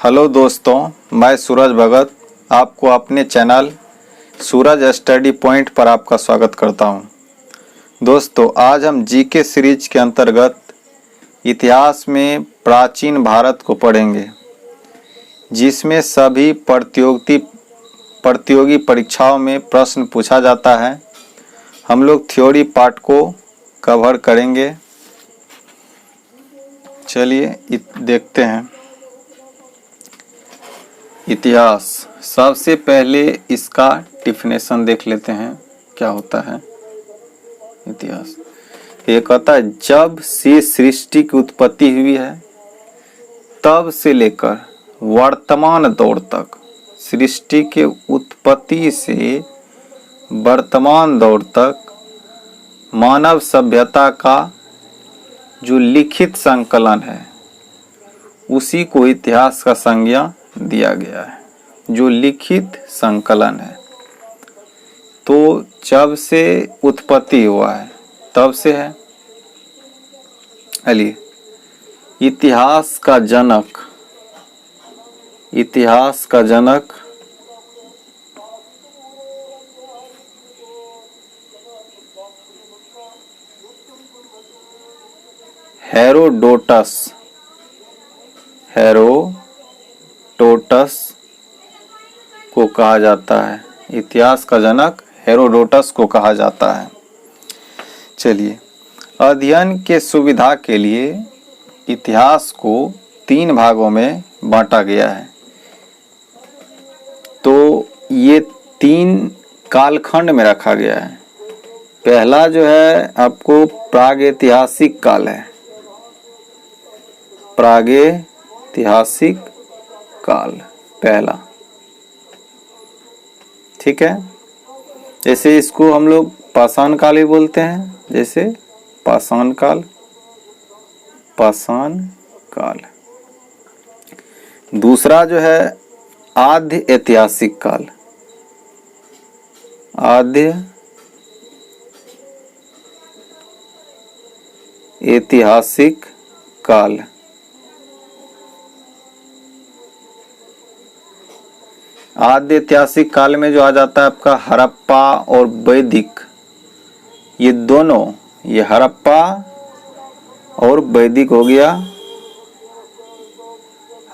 Hello दोस्तों, मैं सूरज भगत आपको अपने चैनल सूरज स्टडी पॉइंट पर आपका स्वागत करता हूं। दोस्तों, आज हम जीके सीरीज के अंतर्गत इतिहास में प्राचीन भारत को पढ़ेंगे, जिसमें सभी प्रतियोगी परीक्षाओं में प्रश्न पूछा जाता है। हम लोग थ्योरी पार्ट को कवर करेंगे। चलिए देखते हैं। इतिहास, सबसे पहले इसका डिफिनेशन देख लेते हैं, क्या होता है इतिहास। ये कहता है जब से सृष्टि की उत्पत्ति हुई है तब से लेकर वर्तमान दौर तक, सृष्टि के उत्पत्ति से वर्तमान दौर तक मानव सभ्यता का जो लिखित संकलन है उसी को इतिहास का संज्ञा दिया गया है। जो लिखित संकलन है, तो जब से उत्पत्ति हुआ है तब से है। चलिए, इतिहास का जनक हेरोडोटस को कहा जाता है। इतिहास का जनक हेरोडोटस को कहा जाता है। चलिए, अध्ययन के सुविधा के लिए इतिहास को 3 भागों में बांटा गया है। तो ये 3 कालखंड में रखा गया है। पहला जो है आपको प्रागैतिहासिक काल है। प्रागैतिहासिक काल पहला, ठीक है। जैसे इसको हम लोग पाषाण काल भी बोलते हैं, जैसे पाषाण काल। दूसरा जो है आद्य ऐतिहासिक काल। आद्य ऐतिहासिक काल। आद्य ऐतिहासिक काल में जो आ जाता है आपका हड़प्पा और वैदिक, ये दोनों, ये हड़प्पा और वैदिक हो गया।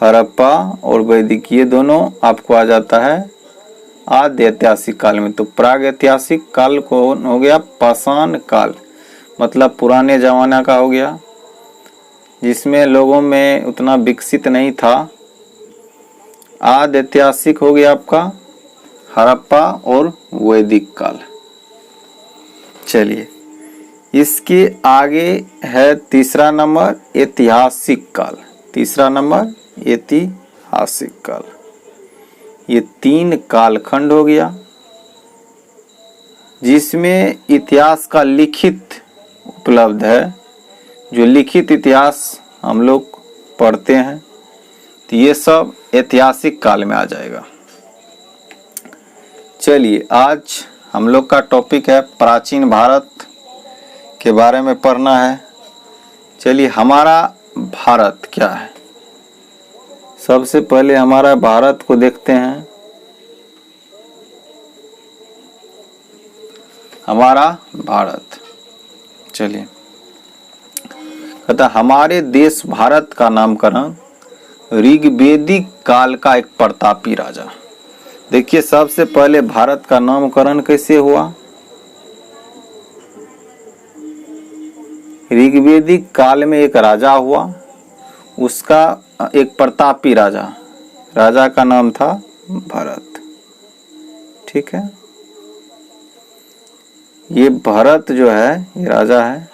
हड़प्पा और वैदिक ये दोनों आपको आ जाता है आद्य ऐतिहासिक काल में। तो प्राग ऐतिहासिक काल को हो गया पाषाण काल, मतलब पुराने जमाना का हो गया, जिसमें लोगों में उतना विकसित नहीं था। आद्य ऐतिहासिक हो गया आपका हड़प्पा और वैदिक काल। चलिए, इसके आगे है तीसरा नंबर ऐतिहासिक काल। तीसरा नंबर ऐतिहासिक काल। ये 3 कालखंड हो गया, जिसमें इतिहास का लिखित उपलब्ध है। जो लिखित इतिहास हम लोग पढ़ते हैं, तो ये सब ऐतिहासिक काल में आ जाएगा। चलिए, आज हम लोग का टॉपिक है प्राचीन भारत के बारे में पढ़ना है। चलिए, हमारा भारत क्या है। सबसे पहले हमारा भारत को देखते हैं। हमारा भारत, चलिए, कहता हमारे देश भारत का नामकरण ऋग्वेदिक काल का एक प्रतापी राजा। देखिए, सबसे पहले भारत का नामकरण कैसे हुआ। ऋग्वेदिक काल में एक राजा हुआ, उसका एक प्रतापी राजा का नाम था भरत, ठीक है। ये भरत जो है, ये राजा है।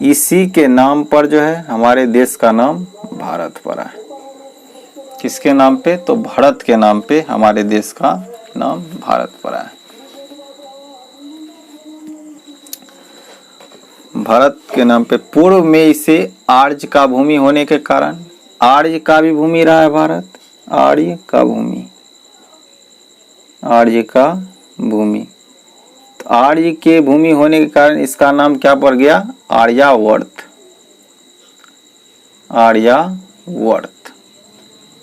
इसी के नाम पर जो है हमारे देश का नाम भारत पड़ा है। किसके नाम पे? तो भरत के नाम पे हमारे देश का नाम भारत पड़ा है। भरत के नाम पे। पूर्व में इसे आर्य का भूमि होने के कारण, आर्य का भी भूमि रहा है भारत। आर्य का भूमि, आर्य का भूमि। तो आर्य के भूमि होने के कारण इसका नाम क्या पड़ गया? आर्यावर्त। आर्यावर्त।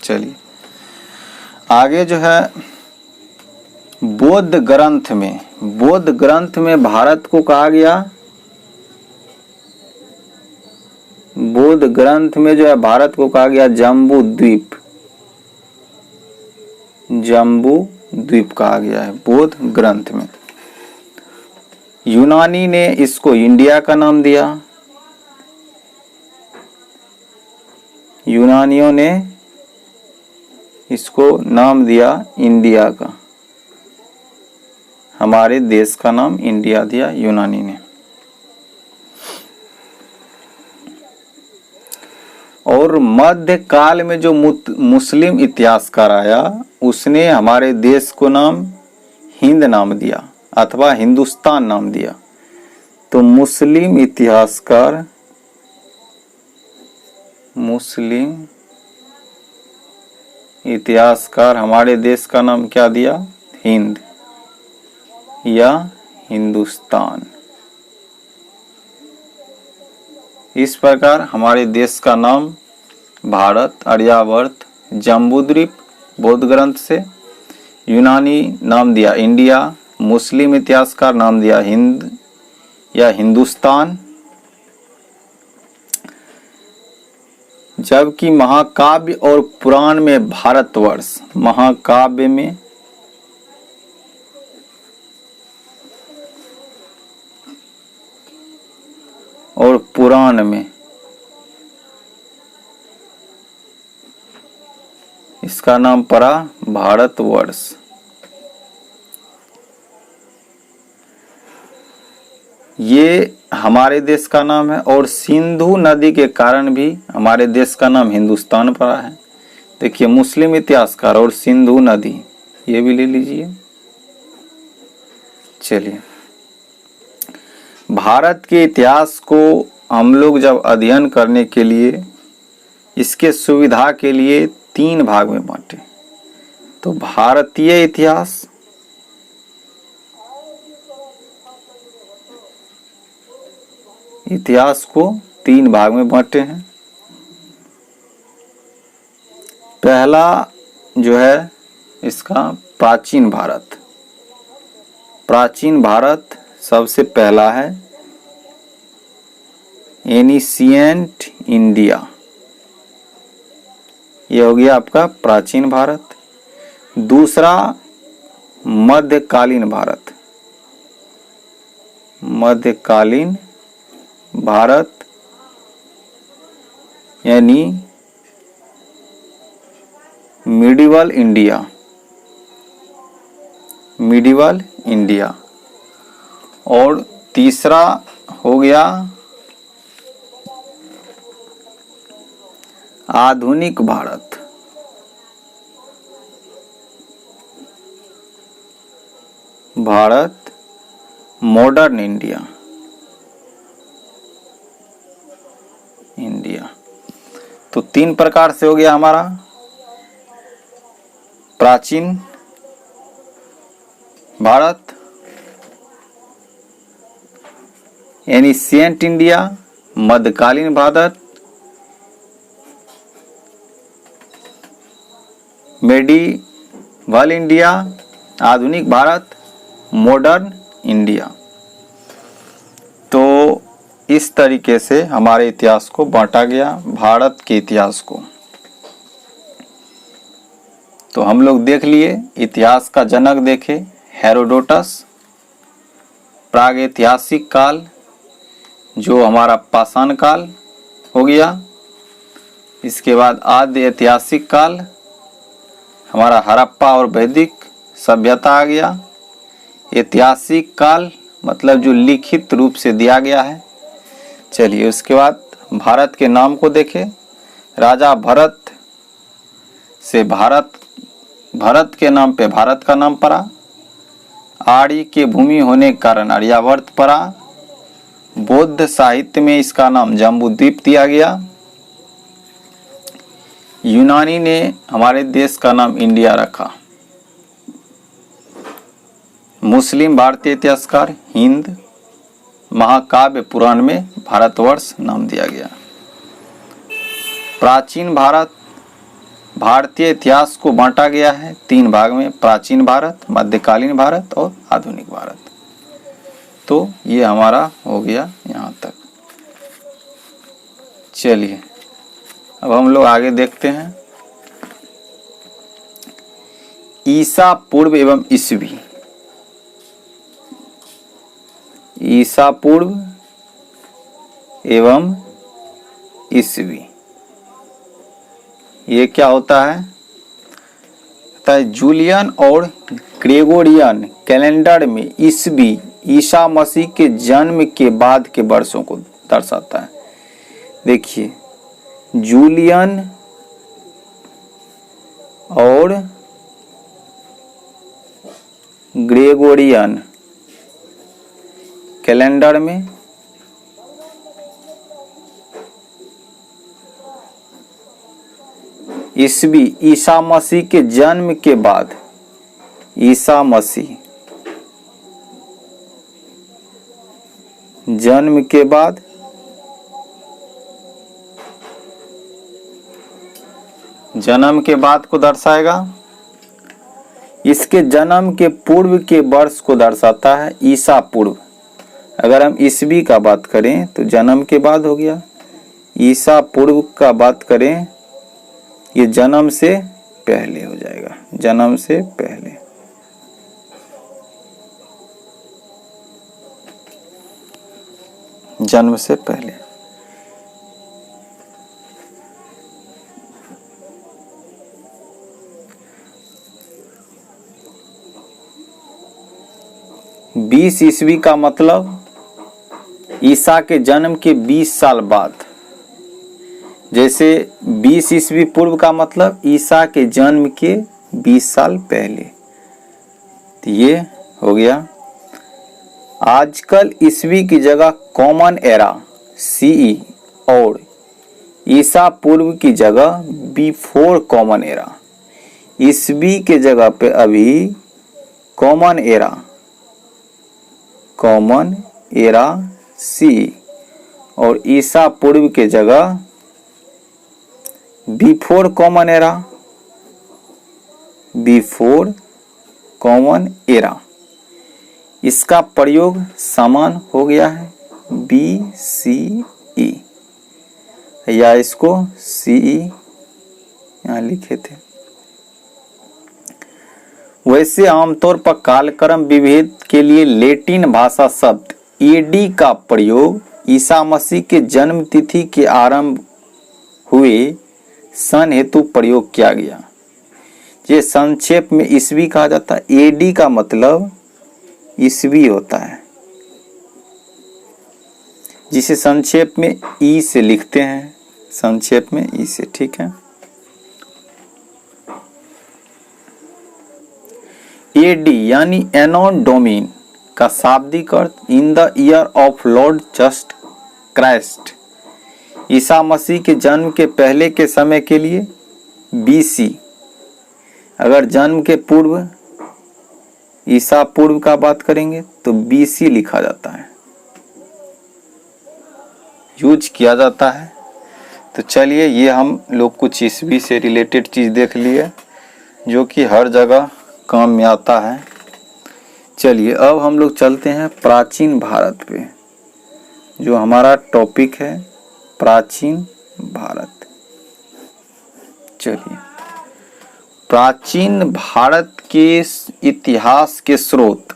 चलिए आगे जो है बौद्ध ग्रंथ में भारत को कहा गया, बौद्ध ग्रंथ में जो है भारत को कहा गया जम्बू द्वीप कहा गया है बौद्ध ग्रंथ में। यूनानी ने इसको इंडिया का नाम दिया, यूनानियों ने इसको नाम दिया इंडिया का, हमारे देश का नाम इंडिया दिया यूनानी ने। और मध्य काल में जो मुस्लिम इतिहासकार आया उसने हमारे देश को नाम हिंद नाम दिया अथवा हिंदुस्तान नाम दिया। तो मुस्लिम इतिहासकार हमारे देश का नाम क्या दिया? हिंद या हिंदुस्तान। इस प्रकार हमारे देश का नाम भारत, आर्यावर्त, जम्बूद्वीप बौद्ध ग्रंथ से, यूनानी नाम दिया इंडिया, मुस्लिम इतिहासकार नाम दिया हिंद या हिंदुस्तान। जबकि महाकाव्य और पुराण में भारतवर्ष, महाकाव्य में और पुराण में इसका नाम पड़ा भारतवर्ष। ये हमारे देश का नाम है और सिंधु नदी के कारण भी हमारे देश का नाम हिंदुस्तान पड़ा है। देखिए मुस्लिम इतिहासकार और सिंधु नदी, ये भी ले लीजिए। चलिए भारत के इतिहास को हम लोग जब अध्ययन करने के लिए इसके सुविधा के लिए 3 भाग में बांटे। तो भारतीय इतिहास को 3 भाग में बांटे हैं। पहला जो है इसका प्राचीन भारत सबसे पहला है, एनिशिएंट इंडिया, ये हो गया आपका प्राचीन भारत। दूसरा मध्यकालीन भारत यानी मिडिवल इंडिया। और तीसरा हो गया आधुनिक भारत, मॉडर्न इंडिया। तो 3 प्रकार से हो गया हमारा प्राचीन भारत, एनिशिएंट इंडिया, मध्यकालीन भारत, मेडिवल इंडिया, आधुनिक भारत, मॉडर्न इंडिया। तो इस तरीके से हमारे इतिहास को बांटा गया, भारत के इतिहास को। तो हम लोग देख लिए, इतिहास का जनक देखे हेरोडोटस, प्रागैतिहासिक काल जो हमारा पाषाण काल हो गया, इसके बाद आद्य ऐतिहासिक काल हमारा हड़प्पा और वैदिक सभ्यता आ गया। ऐतिहासिक काल मतलब जो लिखित रूप से दिया गया है। चलिए उसके बाद भारत के नाम को देखें। राजा भरत से भरत के नाम पे भारत का नाम पड़ा। आर्य के भूमि होने के कारण आर्यावर्त पड़ा। बौद्ध साहित्य में इसका नाम जम्बूद्वीप दिया गया। यूनानी ने हमारे देश का नाम इंडिया रखा। मुस्लिम भारतीय इतिहासकार हिंद, महाकाव्य पुराण में भारतवर्ष नाम दिया गया। प्राचीन भारत भारतीय इतिहास को बांटा गया है 3 भाग में, प्राचीन भारत, मध्यकालीन भारत और आधुनिक भारत। तो ये हमारा हो गया यहाँ तक। चलिए अब हम लोग आगे देखते हैं। ईसा पूर्व एवं ईसवी। ईसा पूर्व एवं ईसवी ये क्या होता है? जूलियन और ग्रेगोरियन कैलेंडर में ईसवी ईसा मसीह के जन्म के बाद के वर्षों को दर्शाता है। देखिए, जूलियन और ग्रेगोरियन कैलेंडर में ईसवी ईसा मसीह के जन्म के बाद, ईसा मसीह जन्म के बाद जन्म के बाद को दर्शाएगा। इसके जन्म के पूर्व के वर्ष को दर्शाता है ईसा पूर्व। अगर हम ईसवी का बात करें तो जन्म के बाद हो गया। ईसा पूर्व का बात करें, ये जन्म से पहले हो जाएगा, जन्म से पहले। जन्म से पहले। बीस ईस्वी का मतलब ईसा के जन्म के 20 साल बाद। जैसे 20 ईस्वी पूर्व का मतलब ईसा के जन्म के 20 साल पहले। तो ये हो गया। आजकल ईस्वी की जगह कॉमन एरा सीई और ईसा पूर्व की जगह बिफोर कॉमन एरा। ईस्वी के जगह पे अभी कॉमन एरा सी और ईसा पूर्व के जगह बिफोर कॉमन एरा। इसका प्रयोग समान हो गया है BCE, या इसको CE यहाँ लिखे थे। वैसे आमतौर पर कालक्रम विभेद के लिए लैटिन भाषा शब्द AD का प्रयोग ईसा मसीह के जन्म तिथि के आरंभ हुए सन हेतु प्रयोग किया गया। ये संक्षेप में ईस्वी कहा जाता है। AD का मतलब ईस्वी होता है, जिसे संक्षेप में ई से लिखते हैं, संक्षेप में ई से। ठीक है। AD यानी एनो डोमिन का शाब्दिक अर्थ in the year of lord Jesus Christ. ईसा मसीह के जन्म के पहले के समय के लिए BC। अगर जन्म के पूर्व ईसा पूर्व का बात करेंगे तो BC लिखा जाता है, यूज किया जाता है। तो चलिए, ये हम लोग कुछ ईस्वी से रिलेटेड चीज देख लिए जो कि हर जगह काम में आता है। चलिए अब हम लोग चलते हैं प्राचीन भारत पे, जो हमारा टॉपिक है प्राचीन भारत। चलिए, प्राचीन भारत के इतिहास के स्रोत।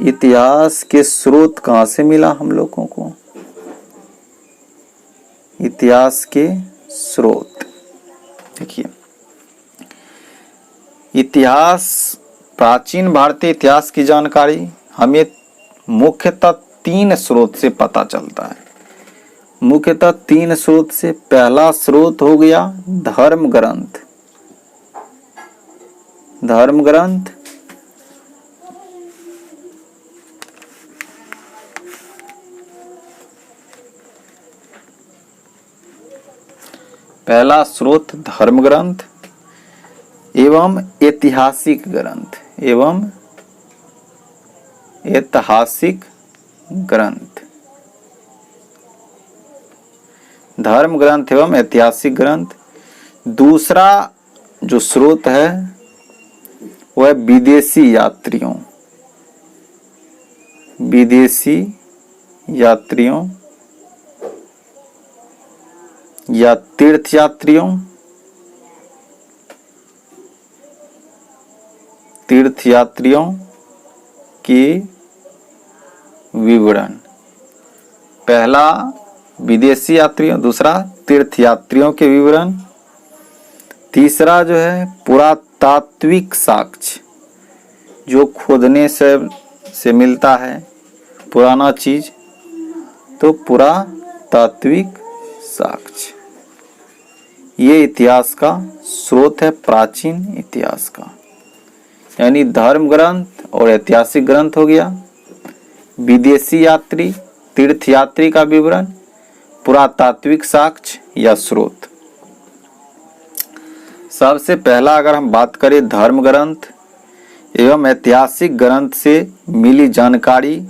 इतिहास के स्रोत कहाँ से मिला हम लोगों को? इतिहास के स्रोत देखिए, इतिहास, प्राचीन भारतीय इतिहास की जानकारी हमें मुख्यतः 3 स्रोत से पता चलता है। मुख्यतः 3 स्रोत से। पहला स्रोत हो गया धर्म ग्रंथ। धर्म ग्रंथ, पहला स्रोत धर्म ग्रंथ एवं ऐतिहासिक ग्रंथ, एवं ऐतिहासिक ग्रंथ। धर्म ग्रंथ एवं ऐतिहासिक ग्रंथ। दूसरा जो स्रोत है वह विदेशी यात्रियों या तीर्थयात्रियों के विवरण। पहला विदेशी यात्रियों, दूसरा तीर्थयात्रियों के विवरण, तीसरा जो है पुरातात्विक साक्ष्य, जो खोदने से मिलता है पुराना चीज, तो पुरातात्विक साक्ष्य। ये इतिहास का स्रोत है, प्राचीन इतिहास का। यानी धर्म ग्रंथ और ऐतिहासिक ग्रंथ हो गया, विदेशी यात्री, तीर्थयात्री का विवरण, पुरातात्विक साक्ष्य या स्रोत। सबसे पहला अगर हम बात करें धर्म ग्रंथ एवं ऐतिहासिक ग्रंथ से मिली जानकारी,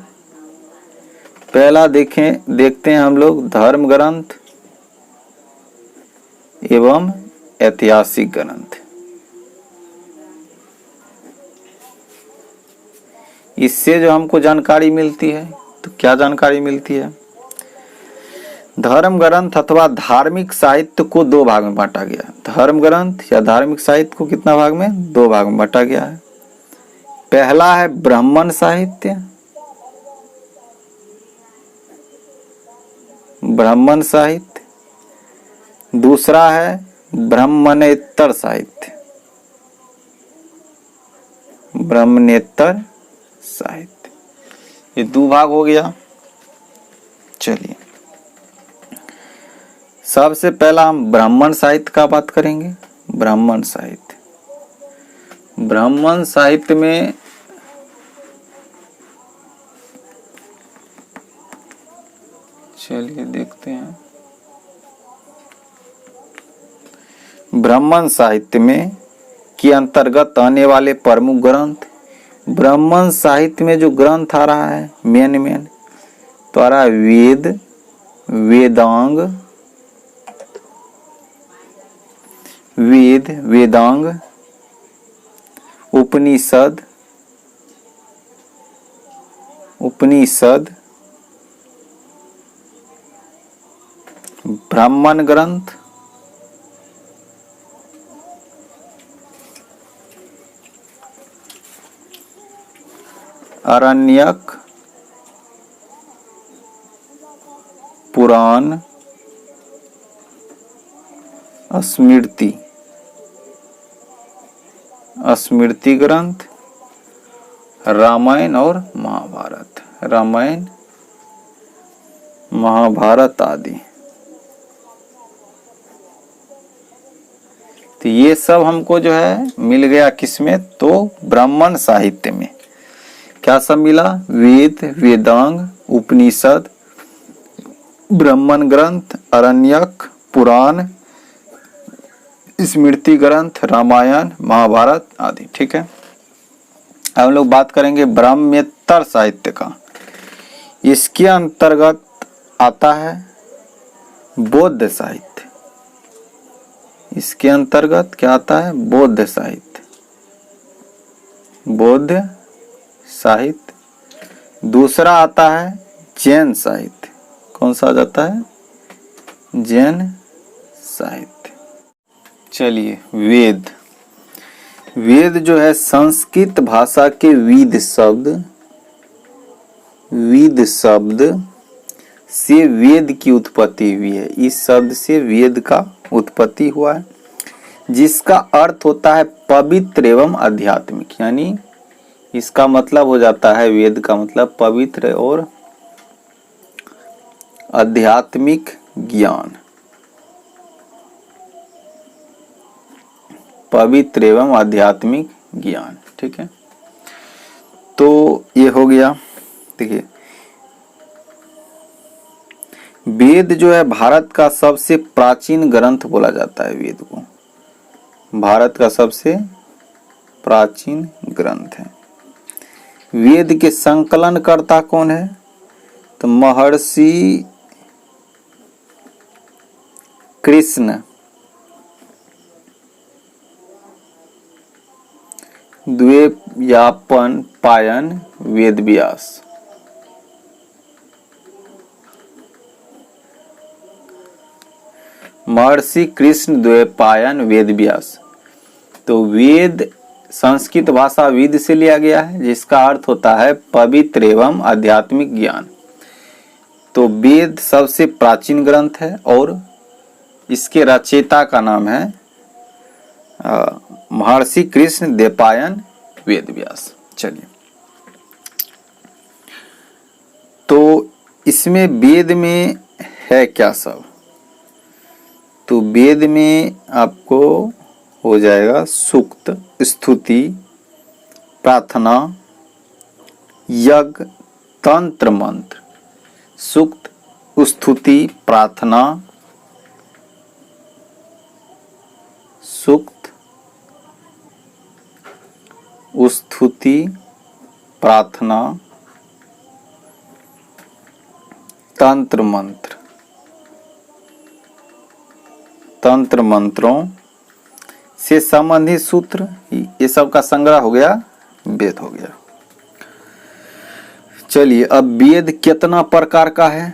पहला देखते हैं हम लोग धर्म ग्रंथ एवं ऐतिहासिक ग्रंथ। इससे जो हमको जानकारी मिलती है, तो क्या जानकारी मिलती है? धर्म ग्रंथ अथवा धार्मिक साहित्य को दो भाग में बांटा गया। धर्म ग्रंथ या धार्मिक साहित्य को कितना भाग में? दो भाग में बांटा गया है। पहला है ब्राह्मण साहित्य, दूसरा है ब्राह्मणेतर साहित्य, ये दो भाग हो गया। चलिए, सबसे पहला हम ब्राह्मण साहित्य का बात करेंगे। ब्राह्मण साहित्य में चलिए देखते हैं। ब्राह्मण साहित्य में के अंतर्गत आने वाले प्रमुख ग्रंथ, ब्राह्मण साहित्य में जो ग्रंथ आ रहा है मेन तो आ रहा है वेदांग, उपनिषद, ब्राह्मण ग्रंथ, आरण्यक, पुराण, स्मृति ग्रंथ, रामायण और महाभारत आदि। तो ये सब हमको जो है मिल गया किसमें? तो ब्राह्मण साहित्य में क्या सब मिला? वेदांग, उपनिषद, ब्राह्मण ग्रंथ, आरण्यक, पुराण, स्मृति ग्रंथ, रामायण, महाभारत आदि। ठीक है, अब हम लोग बात करेंगे ब्राह्मणेतर साहित्य का। इसके अंतर्गत आता है बौद्ध साहित्य। इसके अंतर्गत क्या आता है? बौद्ध साहित्य। दूसरा आता है जैन साहित्य। कौन सा आ जाता है? जैन साहित्य। चलिए, वेद जो है संस्कृत भाषा के वेद शब्द से वेद की उत्पत्ति हुई है। इस शब्द से वेद का उत्पत्ति हुआ है, जिसका अर्थ होता है पवित्र एवं आध्यात्मिक। यानी इसका मतलब हो जाता है, वेद का मतलब पवित्र और आध्यात्मिक ज्ञान, पवित्र एवं आध्यात्मिक ज्ञान। ठीक है, तो ये हो गया। देखिए, वेद जो है भारत का सबसे प्राचीन ग्रंथ बोला जाता है। वेद को भारत का सबसे प्राचीन ग्रंथ है। वेद के संकलनकर्ता कौन है? तो महर्षि कृष्ण द्वैपायन पायन वेद व्यास। महर्षि कृष्ण द्वैपायन वेद व्यास। तो वेद संस्कृत भाषा वेद से लिया गया है, जिसका अर्थ होता है पवित्र एवं आध्यात्मिक ज्ञान। तो वेद सबसे प्राचीन ग्रंथ है और इसके रचयिता का नाम है महर्षि कृष्ण द्वैपायन वेद व्यास। चलिए, तो इसमें वेद में है क्या सब? तो वेद में आपको हो जाएगा सूक्त, स्तुति, प्रार्थना, यज्ञ, तंत्र, मंत्र। सूक्त, स्तुति, प्रार्थना, सूक्त, स्तुति, प्रार्थना, तंत्र मंत्र। तंत्र मंत्रों से संबंधित सूत्र, ये सब का संग्रह हो गया, वेद हो गया। चलिए, अब वेद कितना प्रकार का है?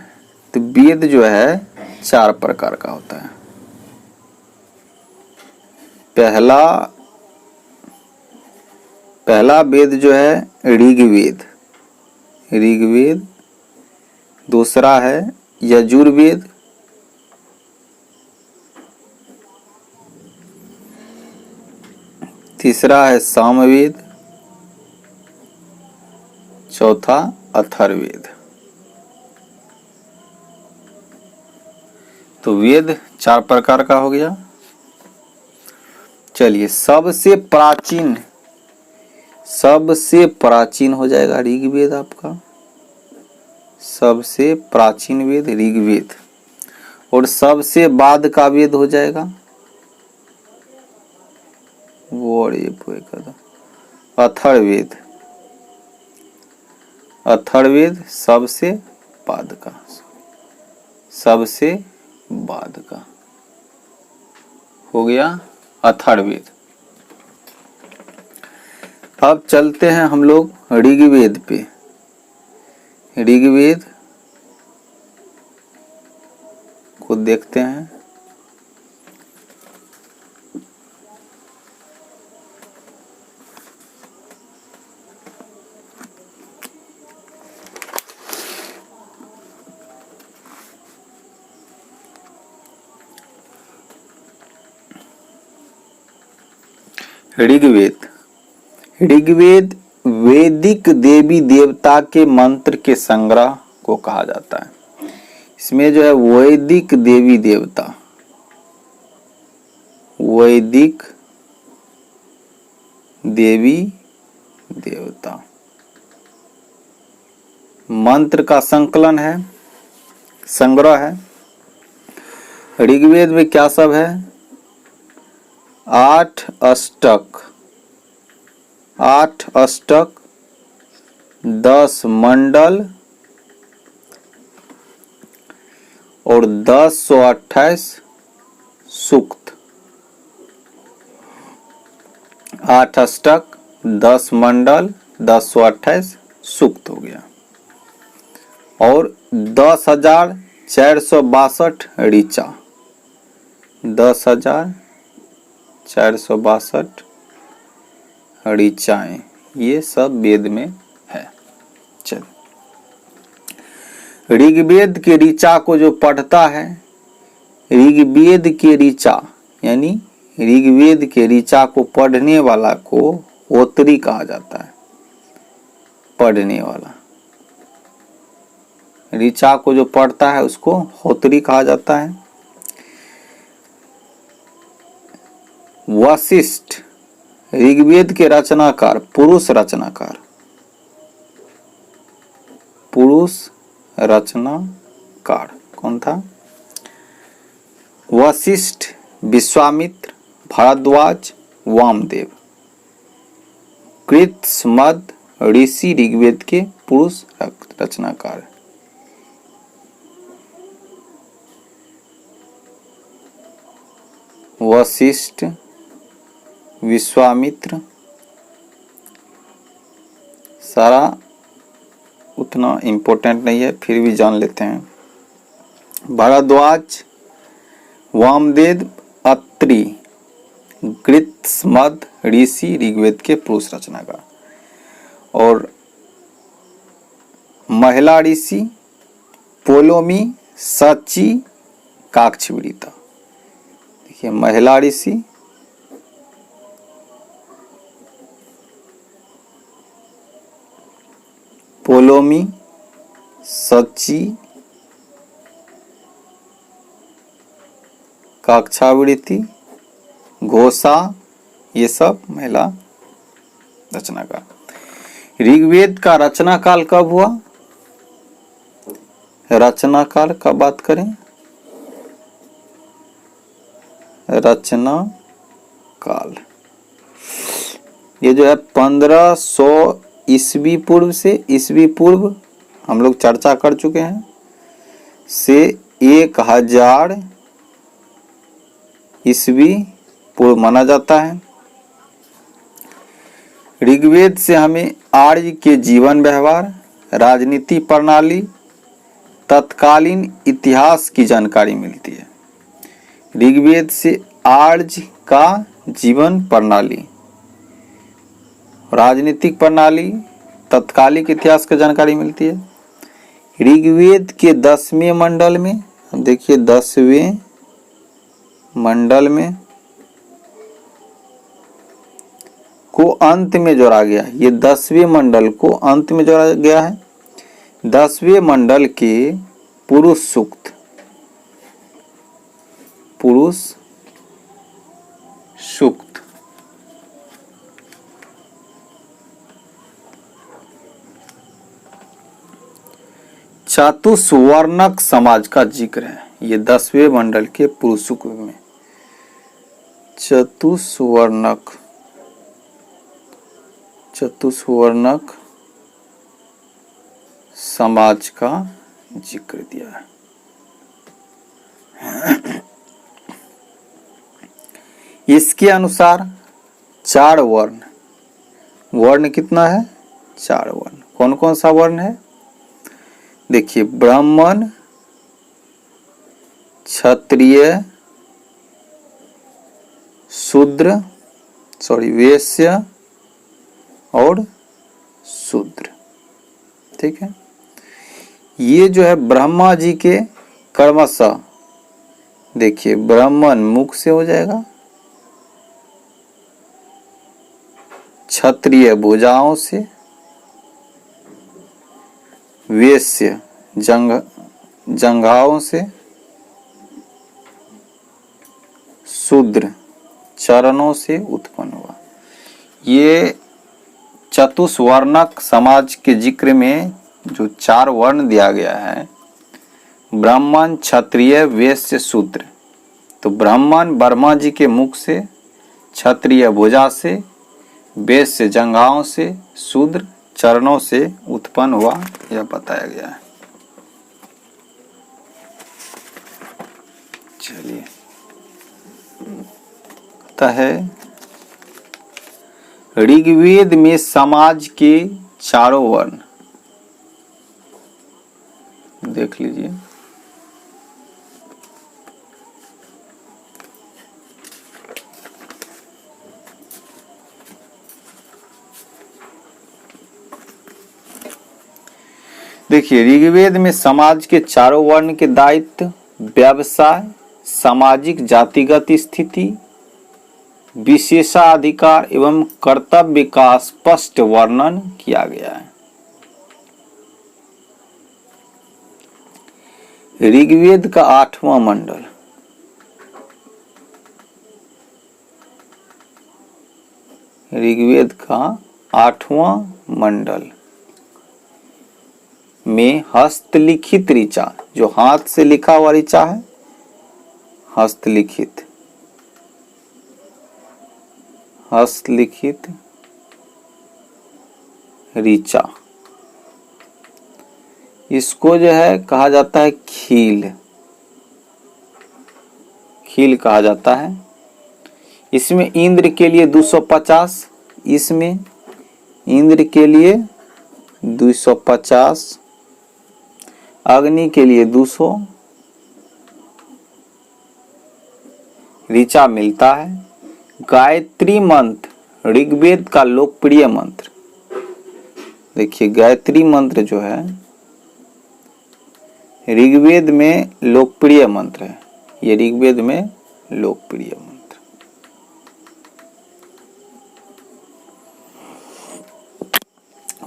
तो वेद जो है 4 प्रकार का होता है। पहला वेद जो है ऋग्वेद। ऋग्वेद। दूसरा है यजुर्वेद। तीसरा है सामवेद। चौथा अथर्ववेद। तो वेद 4 प्रकार का हो गया। चलिए, सबसे प्राचीन हो जाएगा ऋग्वेद आपका। सबसे प्राचीन वेद ऋग्वेद। और सबसे बाद का वेद हो जाएगा अथर्ववेद। अथर्ववेद सबसे बाद का, सबसे बाद का हो गया अथर्ववेद। अब चलते हैं हम लोग ऋग्वेद पे। ऋग्वेद को देखते हैं। ऋग्वेद। ऋग्वेद वैदिक देवी देवता के मंत्र के संग्रह को कहा जाता है। इसमें जो है वैदिक देवी देवता, वैदिक देवी देवता मंत्र का संकलन है, संग्रह है। ऋग्वेद में क्या सब है? 8 अष्टक, 10 मंडल और 1028 सूक्त। 8 अष्टक, 10 मंडल, 1028 सूक्त हो गया। और 10,462 ऋचा। 10,462 ऋचाएं, ये सब वेद में है। चल, ऋग्वेद के ऋचा को जो पढ़ता है, ऋग्वेद के ऋचा यानी ऋग्वेद के ऋचा को पढ़ने वाला को होत्री कहा जाता है। पढ़ने वाला, ऋचा को जो पढ़ता है उसको होत्री कहा जाता है। वशिष्ठ ऋग्वेद के रचनाकार, पुरुष रचनाकार, पुरुष रचनाकार कौन था? वशिष्ठ, विश्वामित्र, भारद्वाज, वामदेव। कृतस्मद ऋषि ऋग्वेद के पुरुष रचनाकार। वशिष्ठ, विश्वामित्र, सारा उतना इम्पोर्टेंट नहीं है, फिर भी जान लेते हैं। भारद्वाज, वामदेव, अत्रि, गृत्समद ऋषि ऋग्वेद के पुरुष रचनाकार। और महिला ऋषि पोलोमी, सची, काक्षविरिता। देखिए महिला ऋषि पोलोमी, सची, काक्षावृत्ति, घोषा, ये सब महिला रचनाकार। ऋग्वेद का रचना काल कब हुआ? रचना काल का बात करें, रचना काल ये जो है 1500 ईस्वी पूर्व से, ईस्वी पूर्व हम लोग चर्चा कर चुके हैं, से 1000 ईस्वी पूर्व माना जाता है। ऋग्वेद से हमें आर्य के जीवन व्यवहार, राजनीति प्रणाली, तत्कालीन इतिहास की जानकारी मिलती है। ऋग्वेद से आर्य का जीवन प्रणाली, राजनीतिक प्रणाली, तत्कालिक इतिहास की जानकारी मिलती है। ऋग्वेद के 10वें मंडल में, देखिए 10वें मंडल में को अंत में जोड़ा गया, ये 10वें मंडल को अंत में जोड़ा गया है। 10वें मंडल के पुरुष सूक्त, पुरुष सूक्त चतुष्वर्णक समाज का जिक्र है। ये 10वें मंडल के पुरुष सूक्त में चतुष्वर्णक समाज का जिक्र दिया है। इसके अनुसार 4 वर्ण, वर्ण कितना है? 4 वर्ण। कौन कौन सा वर्ण है? देखिए ब्राह्मण, क्षत्रिय, शूद्र, वैश्य और शूद्र। ठीक है, ये जो है ब्रह्मा जी के कर्मशः, देखिए ब्राह्मण मुख से हो जाएगा, क्षत्रिय भुजाओं से, वैश्य जंघाओं से, शूद्र चरणों से उत्पन्न हुआ। ये चतुष्वर्णक समाज के जिक्र में जो 4 वर्ण दिया गया है, ब्राह्मण, क्षत्रिय, वैश्य, शूद्र, तो ब्राह्मण ब्रह्मा जी के मुख से, क्षत्रिय भुजा से, वैश्य जंघाओं से, शूद्र चरणों से उत्पन्न हुआ, यह बताया गया है। चलिए, कहता है ऋग्वेद में समाज के 4 वर्ण, देख लीजिए। देखिए ऋग्वेद में समाज के 4 वर्ण के दायित्व, व्यवसाय, सामाजिक जातिगत स्थिति, विशेषाधिकार एवं कर्तव्य का स्पष्ट वर्णन किया गया है। ऋग्वेद का 8वां मंडल, ऋग्वेद का 8वां मंडल में हस्तलिखित ऋचा, जो हाथ से लिखा हुआ ऋचा है, हस्तलिखित ऋचा, इसको जो है कहा जाता है खील कहा जाता है। इसमें इंद्र के लिए 250, इसमें इंद्र के लिए 250, अग्नि के लिए 200, ऋचा मिलता है। गायत्री मंत्र ऋग्वेद का लोकप्रिय मंत्र। देखिए गायत्री मंत्र जो है ऋग्वेद में लोकप्रिय मंत्र है, ये ऋग्वेद में लोकप्रिय मंत्र।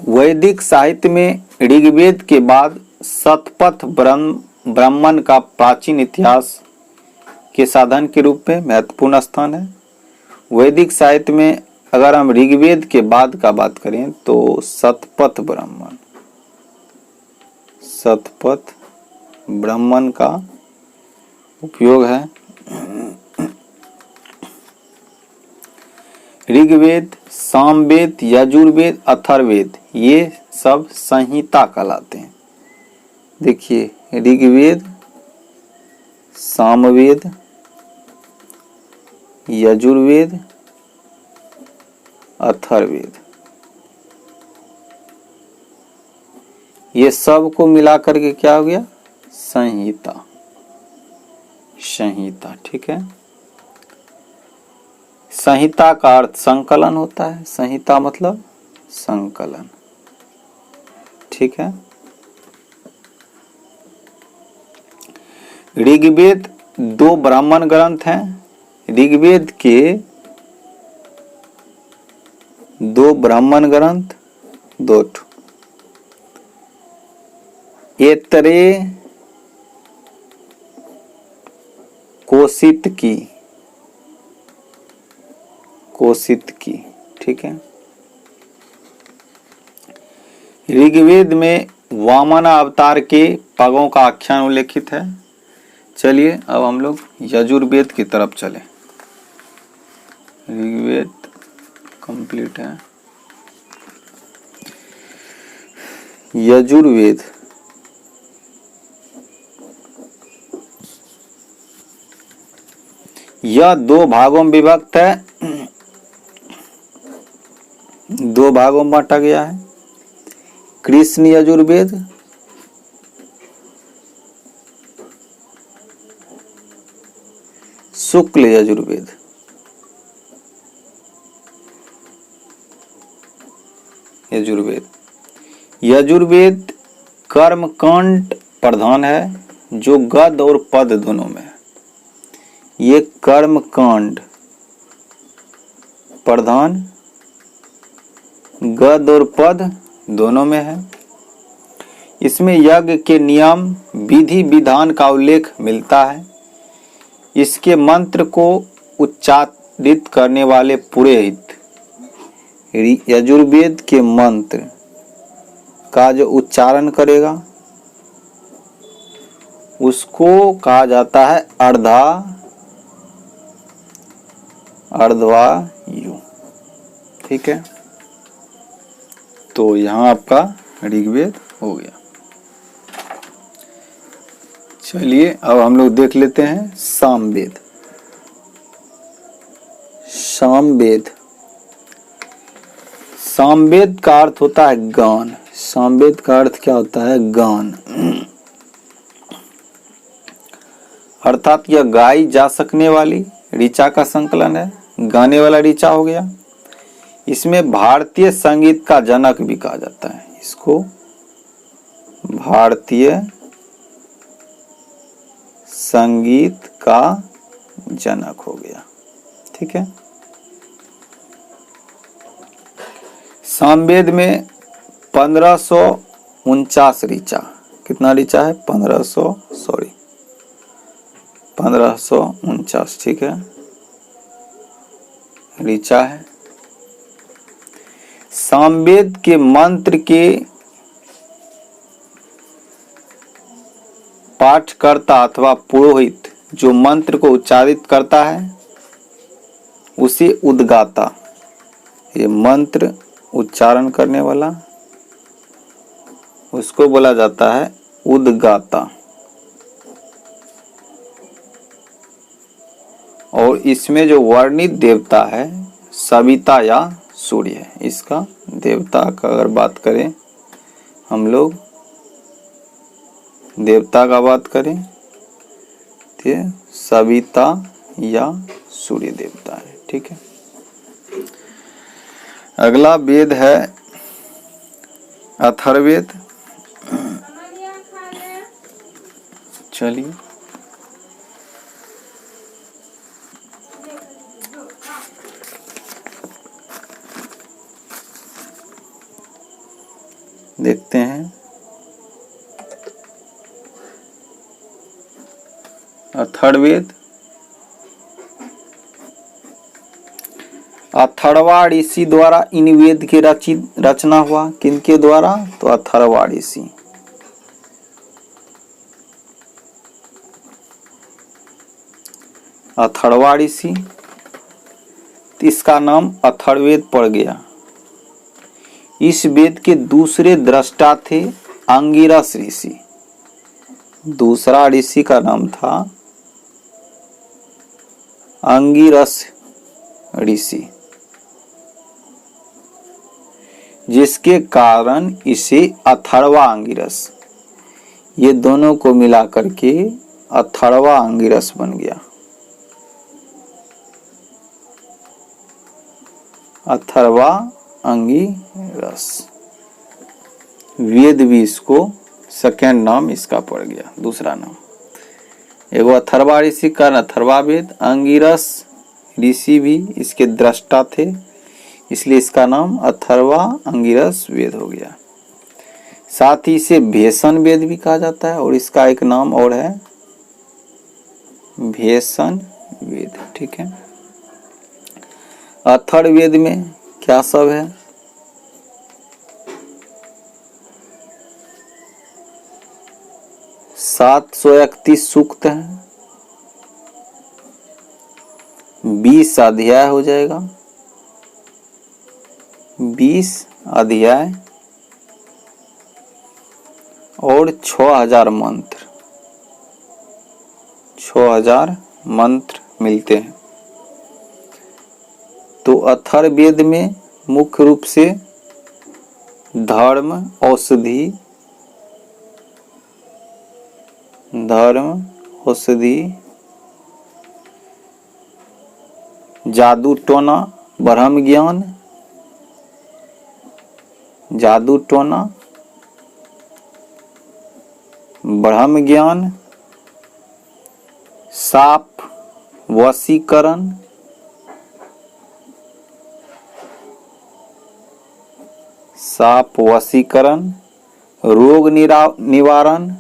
वैदिक साहित्य में ऋग्वेद के बाद शतपथ ब्राह्मण का प्राचीन इतिहास के साधन के रूप में महत्वपूर्ण स्थान है। वैदिक साहित्य में अगर हम ऋग्वेद के बाद का बात करें तो शतपथ ब्राह्मण का उपयोग है। ऋग्वेद, सामवेद, यजुर्वेद, अथर्ववेद ये सब संहिता कहलाते हैं। देखिए ऋग्वेद, सामवेद, यजुर्वेद, अथर्ववेद ये सब को मिलाकर के क्या हो गया? संहिता। ठीक है। संहिता का अर्थ संकलन होता है। संहिता मतलब संकलन। ठीक है। ऋग्वेद 2 ब्राह्मण ग्रंथ हैं। ऋग्वेद के 2 ब्राह्मण ग्रंथ, 2 ऐतरे, कोशित की। ठीक है। ऋग्वेद में वामन अवतार के पगों का आख्यान उल्लेखित है। चलिए अब हम लोग यजुर्वेद की तरफ चले। ऋग्वेद कंप्लीट है। यजुर्वेद यह 2 भागों में विभक्त है, 2 भागों में बांटा गया है। कृष्ण यजुर्वेद, शुक्ल यजुर्वेद। यजुर्वेद कर्मकांड प्रधान है जो गद और पद दोनों में है। ये कर्मकांड प्रधान गद और पद दोनों में है। इसमें यज्ञ के नियम, विधि विधान का उल्लेख मिलता है। इसके मंत्र को उच्चारित करने वाले पुरोहित यजुर्वेद के मंत्र का जो उच्चारण करेगा उसको कहा जाता है अर्धवायु। ठीक है। तो यहाँ आपका ऋग्वेद हो गया। चलिए अब हम लोग देख लेते हैं सामवेद। सामवेद का अर्थ होता है गान। सामवेद का अर्थ क्या होता है? गान। अर्थात यह गाई जा सकने वाली ऋचा का संकलन है। गाने वाला ऋचा हो गया। इसमें भारतीय संगीत का जनक भी कहा जाता है। इसको भारतीय संगीत का जनक हो गया। ठीक है। सामवेद में 1549 ऋचा। कितना ऋचा है? 1549। ठीक है, ऋचा है। सामवेद के मंत्र के पाठकर्ता अथवा पुरोहित जो मंत्र को उच्चारित करता है उसे उद्गाता, ये मंत्र उच्चारण करने वाला, उसको बोला जाता है उद्गाता। और इसमें जो वर्णित देवता है सविता या सूर्य है। इसका देवता का अगर बात करें हम लोग देवता का बात करें तो सविता या सूर्य देवता है। ठीक है। अगला वेद है अथर्ववेद। चलिए देखते हैं। अथर्ववेद अथर्वा ऋषि द्वारा इन वेद के रचना हुआ। किनके द्वारा? तो अथर्वा ऋषि। अथर्वा ऋषि, इसका नाम अथर्ववेद पड़ गया। इस वेद के दूसरे दृष्टा थे अंगिरस ऋषि। दूसरा ऋषि का नाम था अंगिरस ऋषि, जिसके कारण इसे अथर्वा अंगिरस, ये दोनों को मिला करके अथर्वा अंगिरस बन गया। अथर्वा अंगिरस वेद भी इसको सेकेंड नाम इसका पड़ गया, दूसरा नाम। एगो अथर्वा ऋषि का अथर्वा वेद, अंगिरस ऋषि भी इसके दृष्टा थे, इसलिए इसका नाम अथर्वा अंगिरस वेद हो गया। साथ ही इसे भेषण वेद भी कहा जाता है और इसका एक नाम और है भेषण वेद। ठीक है। अथर्ववेद में क्या सब है? 731 सूक्त है, 20 अध्याय हो जाएगा, 20 अध्याय और 6000 मंत्र, 6000 मंत्र मिलते हैं। तो अथर्ववेद में मुख्य रूप से धर्म, औषधि, जादू टोना, ब्रह्म ज्ञान, जादू टोना, ब्रह्म ज्ञान, साप वशीकरण, रोग निवारण,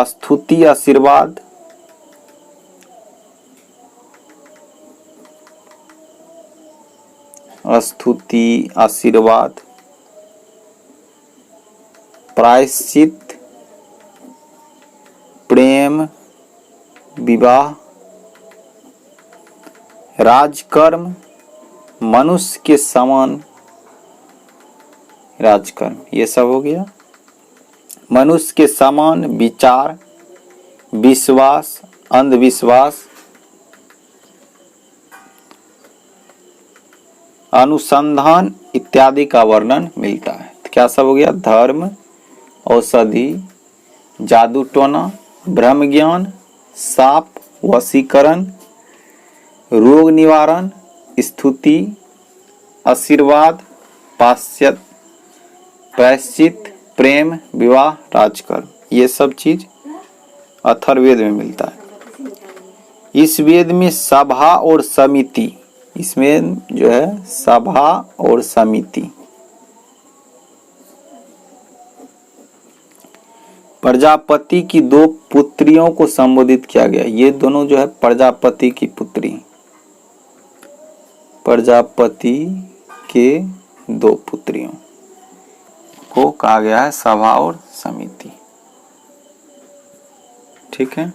स्तुति आशीर्वाद, प्रायश्चित, प्रेम, विवाह, राजकर्म, मनुष्य के समान राजकर्म, ये सब हो गया। मनुष्य के समान विचार, विश्वास, अंधविश्वास, अनुसंधान इत्यादि का वर्णन मिलता है। तो क्या सब हो गया? धर्म, औषधि, जादू टोना, ब्रह्म ज्ञान, साप वशीकरण, रोग निवारण, स्तुति, आशीर्वाद, प्रायश्चित, प्रेम, विवाह, राजकर्म, ये सब चीज अथर्ववेद में मिलता है। इस वेद में सभा और समिति, इसमें जो है सभा और समिति, प्रजापति की 2 पुत्रियों को संबोधित किया गया। ये दोनों जो है प्रजापति की पुत्री, प्रजापति के 2 पुत्रियों को कहा गया है सभा और समिति। ठीक है।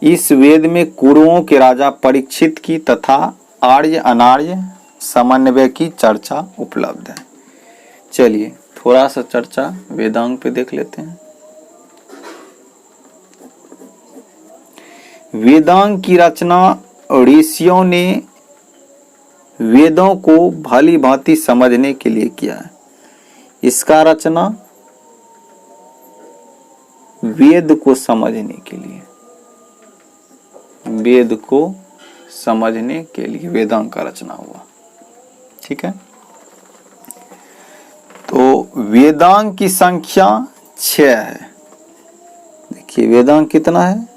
इस वेद में कुरुओं के राजा परीक्षित की तथा आर्य अनार्य समन्वय की चर्चा उपलब्ध है। चलिए थोड़ा सा चर्चा वेदांग पे देख लेते हैं। वेदांग की रचना ऋषियों ने वेदों को भली भांति समझने के लिए किया है। इसका रचना वेद को समझने के लिए, वेद को समझने के लिए वेदांग का रचना हुआ। ठीक है, तो वेदांग की संख्या 6 है। देखिए वेदांग कितना है,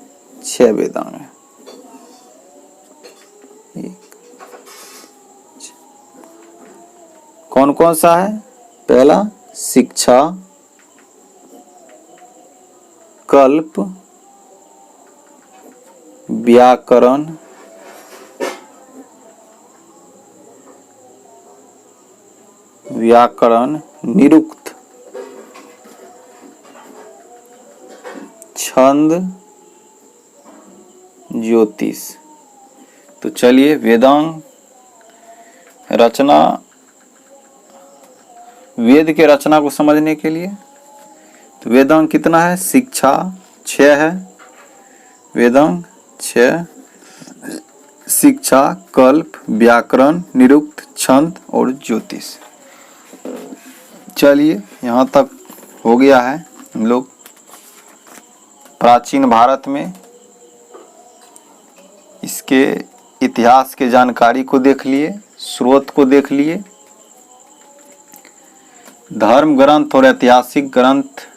6 वेदांग है। कौन कौन सा है? पहला शिक्षा, कल्प, व्याकरण, निरुक्त, छंद, ज्योतिष। तो चलिए वेदांग रचना, वेद के रचना को समझने के लिए तो वेदांग कितना है? शिक्षा 6 है, वेदांग 6, शिक्षा, कल्प, व्याकरण, निरुक्त, छंद और ज्योतिष। चलिए यहाँ तक हो गया है। हम लोग प्राचीन भारत में इसके इतिहास के जानकारी को देख लिए, स्रोत को देख लिए, धर्म ग्रंथ और ऐतिहासिक ग्रंथ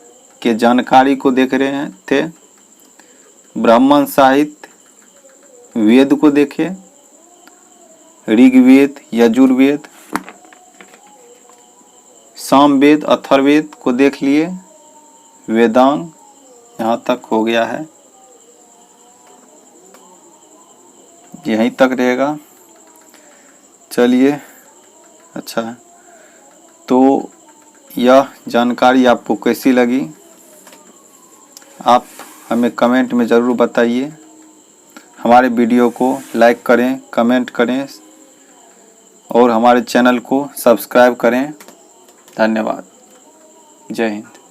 के जानकारी को देख रहे थे, ब्राह्मण साहित्य, वेद को देखे, ऋग्वेद, यजुर्वेद, सामवेद, अथर्ववेद को देख लिए, वेदांग यहाँ तक हो गया है, यहीं तक रहेगा। चलिए अच्छा, तो यह जानकारी आपको कैसी लगी आप हमें कमेंट में ज़रूर बताइए। हमारे वीडियो को लाइक करें, कमेंट करें और हमारे चैनल को सब्सक्राइब करें। धन्यवाद। जय हिंद।